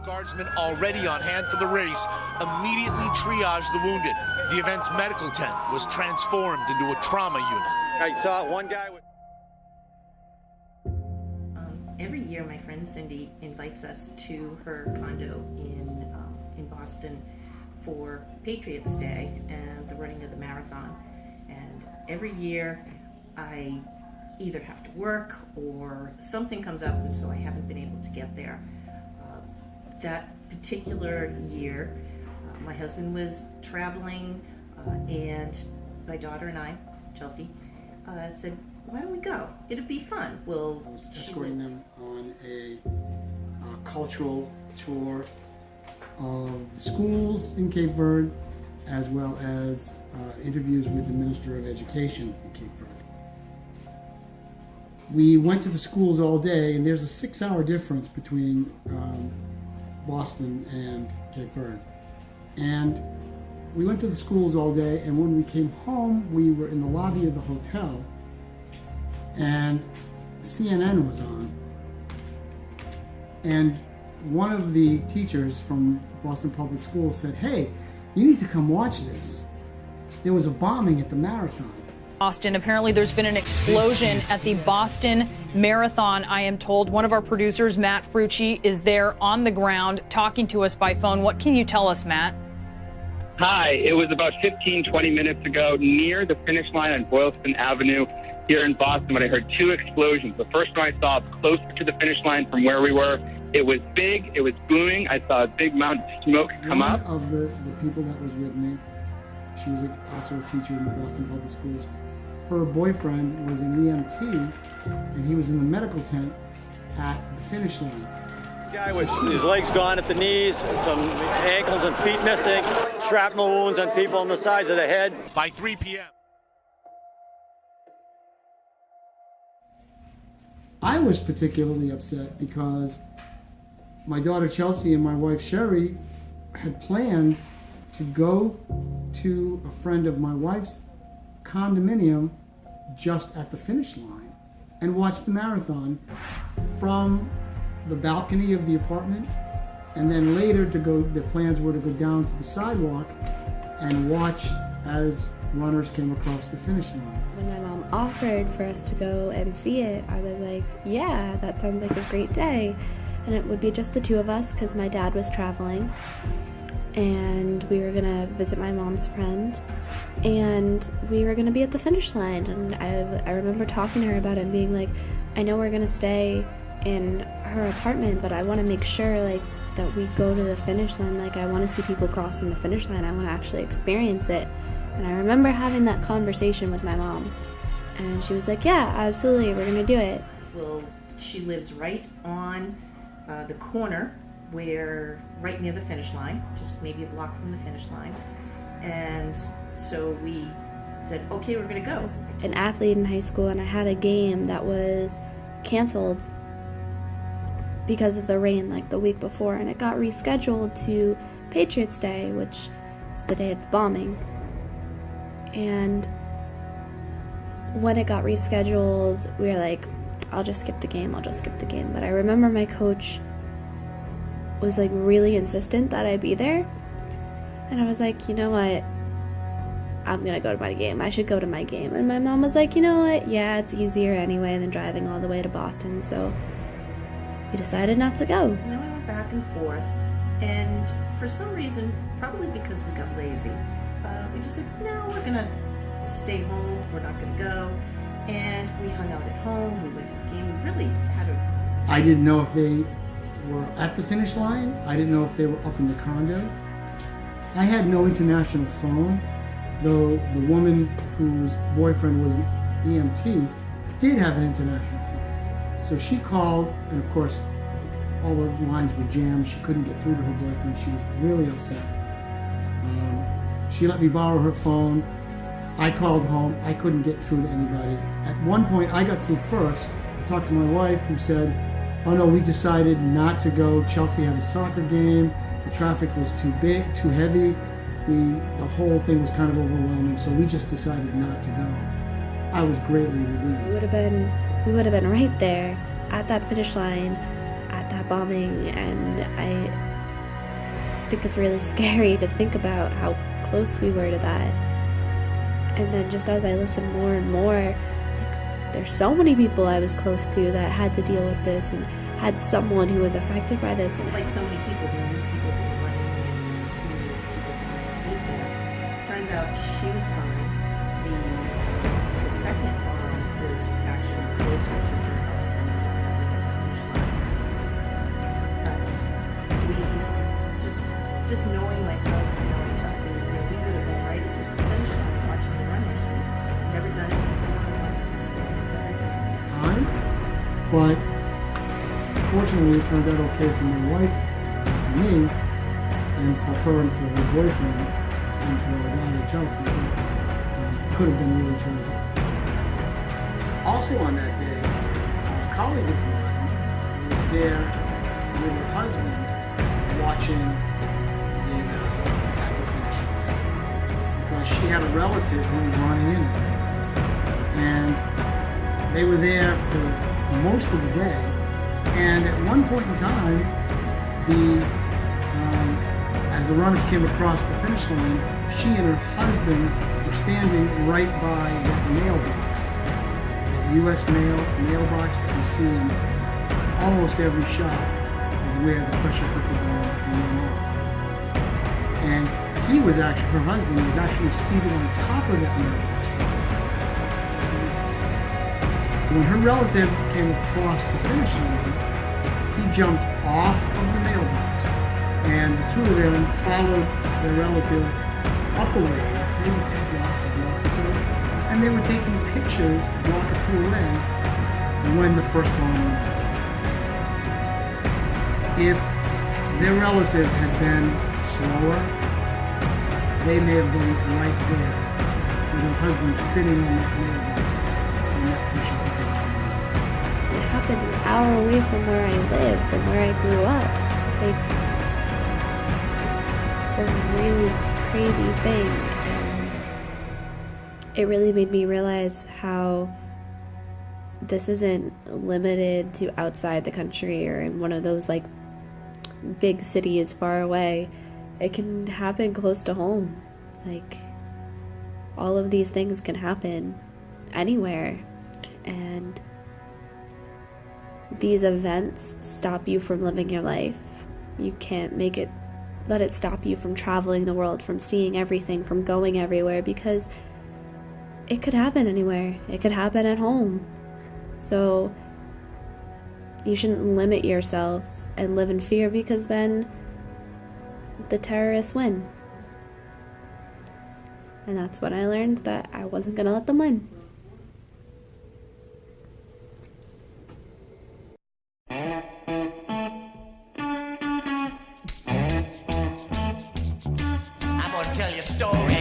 Guardsmen already on hand for the race immediately triaged the wounded. The event's medical tent was transformed into a trauma unit. I saw one guy with... Every year my friend Cindy invites us to her condo in Boston for Patriots Day and the running of the marathon. And every year I either have to work or something comes up, and so I haven't been able to get there. That particular year, my husband was traveling, and my daughter and I, Chelsea, said, why don't we go? It'd be fun. I was escorting them on a cultural tour of the schools in Cape Verde, as well as interviews with the Minister of Education in Cape Verde. We went to the schools all day, and there's a 6-hour difference between Boston and Cape Verde. And we went to the schools all day, and when we came home, we were in the lobby of the hotel, and CNN was on. And one of the teachers from Boston Public Schools said, hey, you need to come watch this. There was a bombing at the marathon. Boston. Apparently there's been an explosion at the Boston Marathon, I am told. One of our producers, Matt Frucci, is there on the ground talking to us by phone. What can you tell us, Matt? Hi, it was about 15, 20 minutes ago near the finish line on Boylston Avenue here in Boston when I heard 2 explosions. The first one I saw closer to the finish line from where we were. It was big, it was booming. I saw a big amount of smoke come up. One of the people that was with me, she was also a teacher in the Boston Public Schools. Her boyfriend was an EMT, and he was in the medical tent at the finish line. Guy with his legs gone at the knees, some ankles and feet missing, shrapnel wounds on people on the sides of the head. By 3 p.m. I was particularly upset because my daughter Chelsea and my wife Sherry had planned to go to a friend of my wife's condominium just at the finish line and watch the marathon from the balcony of the apartment, and then later the plans were to go down to the sidewalk and watch as runners came across the finish line. When my mom offered for us to go and see it, I was like, yeah, that sounds like a great day. And it would be just the two of us because my dad was traveling, and we were gonna visit my mom's friend, and we were gonna be at the finish line. And I remember talking to her about it and being like, I know we're gonna stay in her apartment, but I want to make sure like that we go to the finish line. Like, I want to see people crossing the finish line. I want to actually experience it. And I remember having that conversation with my mom, and she was like, yeah, absolutely, we're gonna do it. Well, she lives right on the corner right near the finish line, just maybe a block from the finish line. And so we said, okay, we're gonna go. I was an athlete in high school, and I had a game that was canceled because of the rain like the week before, and it got rescheduled to Patriots Day, which is the day of the bombing. And when it got rescheduled, we were like, I'll just skip the game. But I remember my coach was like really insistent that I be there, and I was like, you know what, I'm gonna go to my game. I should go to my game. And my mom was like, you know what, yeah, it's easier anyway than driving all the way to Boston, so we decided not to go. And then we went back and forth, and for some reason, probably because we got lazy, we just said, no, we're gonna stay home, we're not gonna go. And we hung out at home, we went to the game, we really had a... I didn't know if they were at the finish line. I didn't know if they were up in the condo. I had no international phone, though the woman whose boyfriend was the EMT did have an international phone. So she called, and of course, all the lines were jammed. She couldn't get through to her boyfriend. She was really upset. She let me borrow her phone. I called home. I couldn't get through to anybody. At one point, I got through first. I talked to my wife, who said, oh no, we decided not to go. Chelsea had a soccer game. The traffic was too big, too heavy. The whole thing was kind of overwhelming, so we just decided not to go. I was greatly relieved. We would have been right there at that finish line, at that bombing, and think it's really scary to think about how close we were to that. And then just as I listen more and more, like, there's so many people I was close to that had to deal with this and had someone who was affected by this. And Like so many people who knew people who were running and who knew people who lived there. Turns out she was fine. The second bomb was actually closer to her house than the one that was at the finish line. But we just knowing myself and knowing Chelsea, we would have been right at this finish line watching the runners. We've never done it before. We wanted to experience everything. Time, but fortunately it turned out okay for my wife, and for me, and for her and for her boyfriend, and for our daughter Chelsea. But could have been really tragic. Also on that day, a colleague of mine was there with her husband watching the at the finish line because she had a relative who was running in it, and they were there for most of the day. And at one point in time, as the runners came across the finish line, she and her husband were standing right by that mailbox, the U.S. mailbox that you see in almost every shot of where the pressure cooker bomb went off. And her husband was actually seated on top of that mailbox. When her relative came across the finish line, he jumped off of the mailbox, and the two of them followed their relative up a ways, maybe 2 blocks, a block or so, and they were taking pictures a block or two away when the first bomb went off. If their relative had been slower, they may have been right there with her husband sitting on that mailbox when that pressure cooker bomb went off. it happened an hour away from where I live, from where I grew up. Like, it's a really crazy thing, and it really made me realize how this isn't limited to outside the country or in one of those like big cities far away. It can happen close to home. Like, all of these things can happen anywhere, and these events stop you from living your life. You can't let it stop you from traveling the world, from seeing everything, from going everywhere, because it could happen anywhere. It could happen at home. So you shouldn't limit yourself and live in fear, because then the terrorists win. And that's when I learned that I wasn't gonna let them win. I'm gonna tell you a story